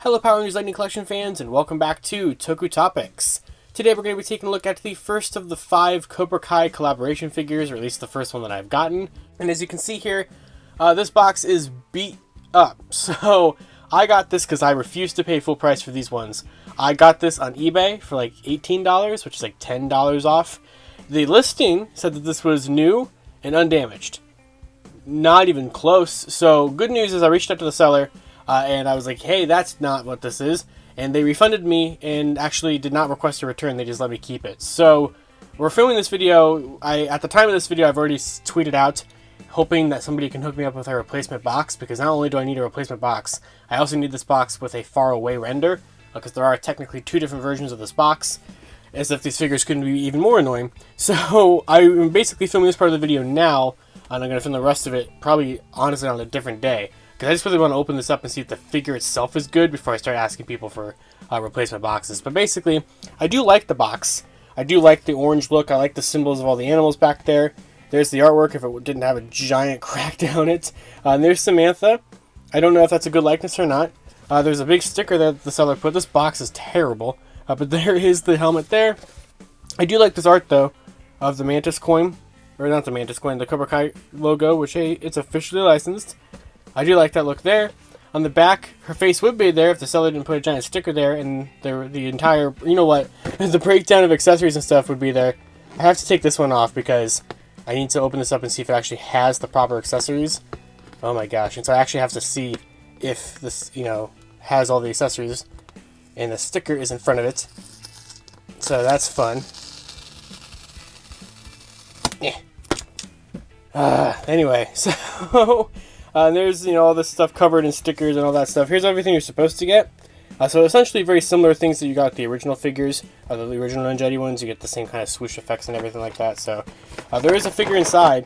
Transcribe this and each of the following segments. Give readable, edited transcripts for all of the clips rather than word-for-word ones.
Hello Power Rangers Lightning Collection fans, and welcome back to Toku Topics. Today we're going to be taking a look at the first of the 5 Cobra Kai collaboration figures, or at least the first one that I've gotten. And as you can see here, this box is beat up. So I got this because I refused to pay full price for these ones. I got this on eBay for like $18, which is like $10 off. The listing said that this was new and undamaged. Not even close. So good news is I reached out to the seller and I was like, hey, that's not what this is. And they refunded me and actually did not request a return. They just let me keep it. So we're filming this video. At the time of this video, I've already tweeted out hoping that somebody can hook me up with a replacement box, because not only do I need a replacement box, I also need this box with a far away render, because there are technically 2 different versions of this box, as if these figures couldn't be even more annoying. So I'm basically filming this part of the video now, and I'm going to film the rest of it probably honestly on a different day, because I just really want to open this up and see if the figure itself is good before I start asking people for replacement boxes. But basically, I do like the box. I do like the orange look. I like the symbols of all the animals back there. There's the artwork if it didn't have a giant crack down it. And there's Samantha. I don't know if that's a good likeness or not. There's a big sticker that the seller put. This box is terrible. But there is the helmet there. I do like this art, though, of the Mantis coin. Or not the Mantis coin, the Cobra Kai logo, which, hey, it's officially licensed. I do like that look there. On the back, her face would be there if the seller didn't put a giant sticker there, and the entire, you know what, the breakdown of accessories and stuff would be there. I have to take this one off because I need to open this up and see if it actually has the proper accessories. Oh my gosh, and so I actually have to see if this, has all the accessories, and the sticker is in front of it. So that's fun. Yeah. Anyway, so there's, all this stuff covered in stickers and all that stuff. Here's everything you're supposed to get. So essentially very similar things that you got the original figures, the original Ninjetti ones. You get the same kind of swoosh effects and everything like that. So there is a figure inside,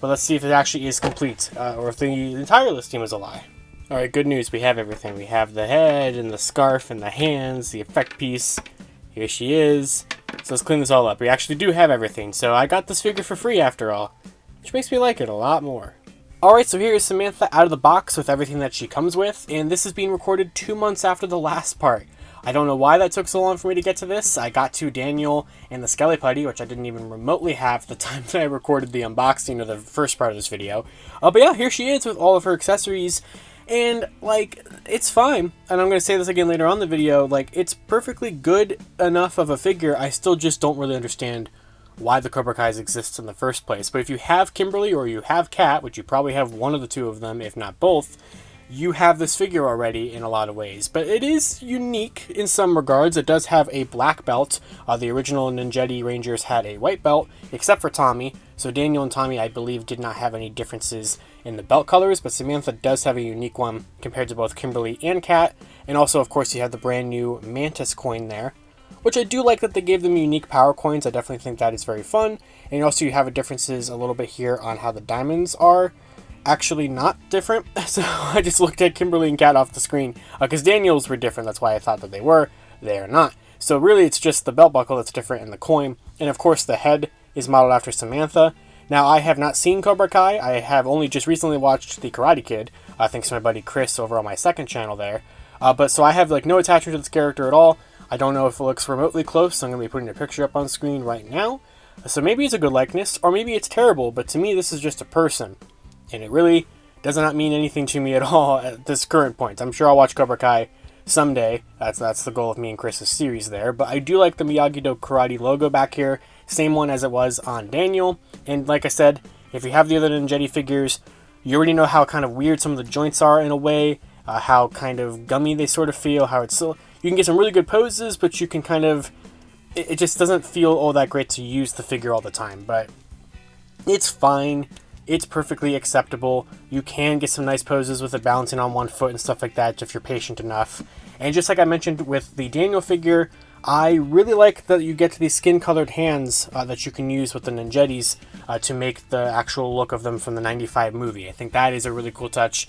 but let's see if it actually is complete, or if the entire listing was a lie. Alright, good news, we have everything. We have the head and the scarf and the hands, the effect piece. Here she is. So let's clean this all up. We actually do have everything. So I got this figure for free after all, which makes me like it a lot more. Alright, so here is Samantha out of the box with everything that she comes with, and this is being recorded 2 months after the last part. I don't know why that took so long for me to get to this. I got to Daniel and the Skelly Putty, which I didn't even remotely have the time that I recorded the unboxing of the first part of this video. But yeah, here she is with all of her accessories, and, it's fine. And I'm going to say this again later on in the video, it's perfectly good enough of a figure. I still just don't really understand why the Cobra Kais exists in the first place. But if you have Kimberly or you have Kat, which you probably have one of the 2 of them, if not both, you have this figure already in a lot of ways. But it is unique in some regards. It does have a black belt. The original Ninjetti Rangers had a white belt, except for Tommy. So Daniel and Tommy, I believe, did not have any differences in the belt colors, but Samantha does have a unique one compared to both Kimberly and Kat. And also, of course, you have the brand new Mantis coin there, which I do like that they gave them unique power coins. I definitely think that is very fun. And also you have differences a little bit here on how the diamonds are actually not different. So I just looked at Kimberly and Kat off the screen, because Daniel's were different. That's why I thought that they were. They are not. So really it's just the belt buckle that's different in the coin. And of course the head is modeled after Samantha. Now I have not seen Cobra Kai. I have only just recently watched The Karate Kid, thanks to my buddy Chris over on my second channel there. But so I have no attachment to this character at all. I don't know if it looks remotely close, so I'm going to be putting a picture up on screen right now. So maybe it's a good likeness, or maybe it's terrible, but to me this is just a person. And it really does not mean anything to me at all at this current point. I'm sure I'll watch Cobra Kai someday. That's the goal of me and Chris's series there. But I do like the Miyagi-Do Karate logo back here. Same one as it was on Daniel. And like I said, if you have the other Ninjetti figures, you already know how kind of weird some of the joints are in a way. How kind of gummy they sort of feel. How it's still... You can get some really good poses, but you can kind of... It just doesn't feel all that great to use the figure all the time. But it's fine. It's perfectly acceptable. You can get some nice poses with it balancing on one foot and stuff like that if you're patient enough. And just like I mentioned with the Daniel figure, I really like that you get to these skin-colored hands that you can use with the Ninjettis to make the actual look of them from the 95 movie. I think that is a really cool touch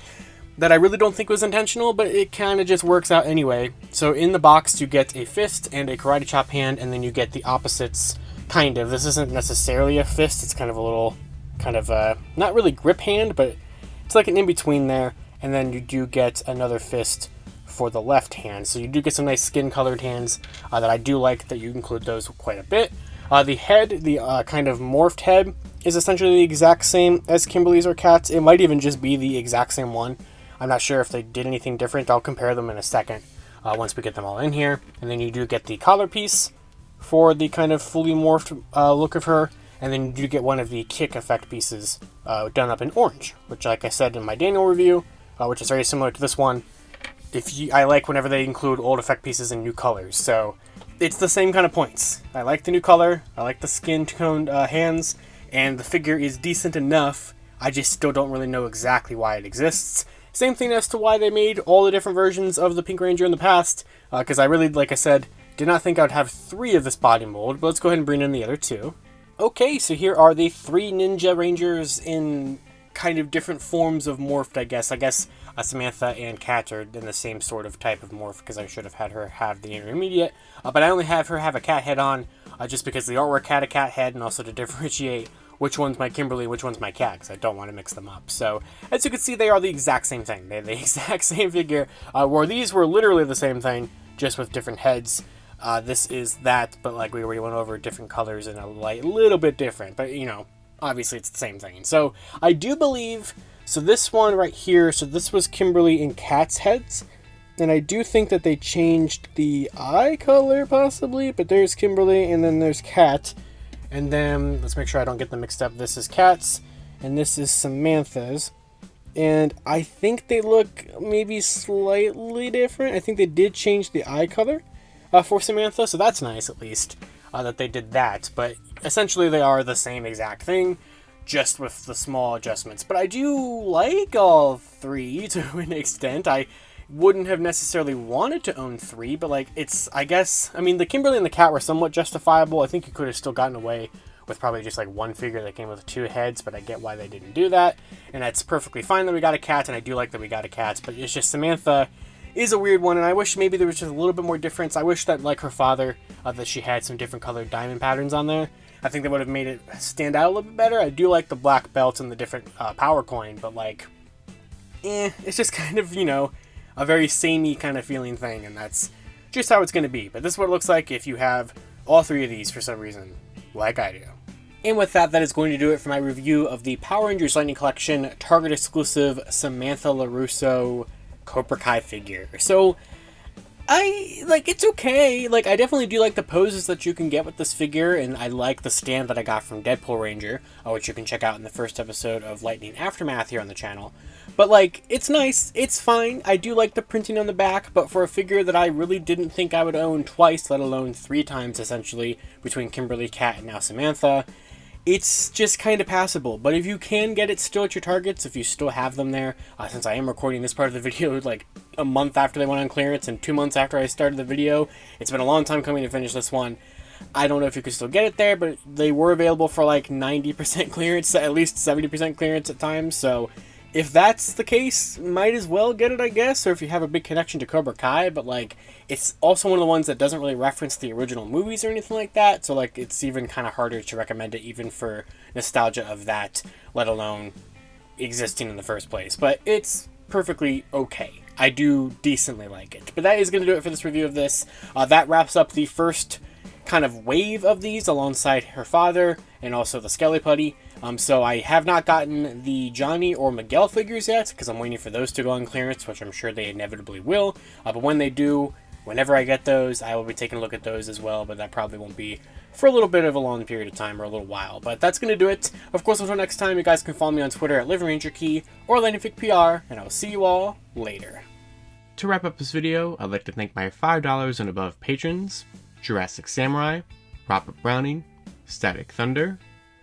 that I really don't think was intentional, but it kind of just works out anyway. So in the box, you get a fist and a karate chop hand, and then you get the opposites, kind of. This isn't necessarily a fist. It's kind of a little, not really grip hand, but it's like an in-between there. And then you do get another fist for the left hand. So you do get some nice skin colored hands that I do like that you include those quite a bit. The head, the kind of morphed head, is essentially the exact same as Kimberly's or Kat's. It might even just be the exact same one. I'm not sure if they did anything different. I'll compare them in a second once we get them all in here. And then you do get the collar piece for the kind of fully morphed look of her. And then you do get one of the kick effect pieces done up in orange, which, like I said in my Daniel review, which is very similar to this one, I like whenever they include old effect pieces in new colors. So it's the same kind of points. I like the new color, I like the skin-toned hands, and the figure is decent enough. I just still don't really know exactly why it exists. Same thing as to why they made all the different versions of the Pink Ranger in the past, because I really, like I said, did not think I would have 3 of this body mold, but let's go ahead and bring in the other 2. Okay, so here are the 3 Ninja Rangers in kind of different forms of morphed, I guess. Samantha and Kat are in the same sort of type of morph, because I should have had her have the intermediate, but I only have her have a cat head on, just because the artwork had a cat head, and also to differentiate which one's my Kimberly, which one's my Kat, because I don't want to mix them up. So, as you can see, they are the exact same thing. They're the exact same figure, where these were literally the same thing, just with different heads. This is that, but like we already went over, different colors and a little bit different, but you know, obviously it's the same thing. So, I do believe, so this one right here, so this was Kimberly and Kat's heads, and I do think that they changed the eye color, possibly, but there's Kimberly, and then there's Kat. And then, let's make sure I don't get them mixed up. This is Kat's, and this is Samantha's. And I think they look maybe slightly different. I think they did change the eye color for Samantha, so that's nice, at least, that they did that. But essentially, they are the same exact thing, just with the small adjustments. But I do like all 3 to an extent. I wouldn't have necessarily wanted to own 3, but like, it's, I guess, I mean, the Kimberly and the Kat were somewhat justifiable. I think you could have still gotten away with probably just like 1 figure that came with 2 heads, but I get why they didn't do that, and that's perfectly fine that we got a Kat, and I do like that we got a Kat, but it's just Samantha is a weird one, and I wish maybe there was just a little bit more difference. I wish that, like her father, that she had some different colored diamond patterns on there. I think that would have made it stand out a little bit better. I do like the black belt and the different power coin, but like, it's just kind of, you know, a very samey kind of feeling thing, and that's just how it's going to be. But this is what it looks like if you have all 3 of these for some reason, like I do. And with that, that is going to do it for my review of the Power Rangers Lightning Collection Target exclusive Samantha LaRusso Cobra Kai figure. So, it's okay. Like, I definitely do like the poses that you can get with this figure, and I like the stand that I got from Deadpool Ranger, which you can check out in the first episode of Lightning Aftermath here on the channel. But, like, it's nice, it's fine, I do like the printing on the back, but for a figure that I really didn't think I would own twice, let alone 3 times, essentially, between Kimberly, Kat, and now Samantha, it's just kind of passable. But if you can get it still at your Targets, if you still have them there, since I am recording this part of the video, like, a month after they went on clearance, and 2 months after I started the video, it's been a long time coming to finish this one. I don't know if you can still get it there, but they were available for, like, 90% clearance, at least 70% clearance at times, so if that's the case, might as well get it, I guess, or if you have a big connection to Cobra Kai, but, like, it's also one of the ones that doesn't really reference the original movies or anything like that, so, like, it's even kind of harder to recommend it even for nostalgia of that, let alone existing in the first place. But it's perfectly okay. I do decently like it. But that is going to do it for this review of this. That wraps up the first kind of wave of these alongside her father and also the Skelly Putty. So I have not gotten the Johnny or Miguel figures yet because I'm waiting for those to go on clearance, which I'm sure they inevitably will. But when they do, whenever I get those, I will be taking a look at those as well, but that probably won't be for a little bit of a long period of time or a little while. But that's going to do it. Of course, until next time, you guys can follow me on Twitter at LivingRangerKey or LightningFigPR, and I will see you all later. To wrap up this video, I'd like to thank my $5 and above patrons: Jurassic Samurai, Robert Browning, Static Thunder,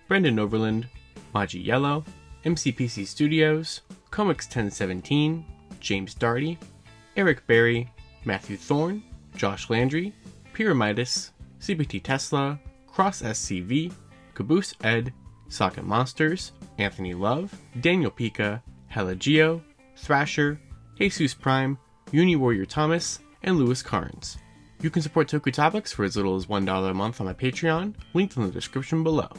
Brendan Overland, Maji Yellow, MCPC Studios, Comics 1017, James Darty, Eric Berry, Matthew Thorne, Josh Landry, Pyramidus, CBT Tesla, Cross SCV, Caboose Ed, Socket Monsters, Anthony Love, Daniel Pika, Hella Geo, Thrasher, Jesus Prime, Uni Warrior Thomas, and Lewis Carnes. You can support Toku Topics for as little as $1 a month on my Patreon, linked in the description below.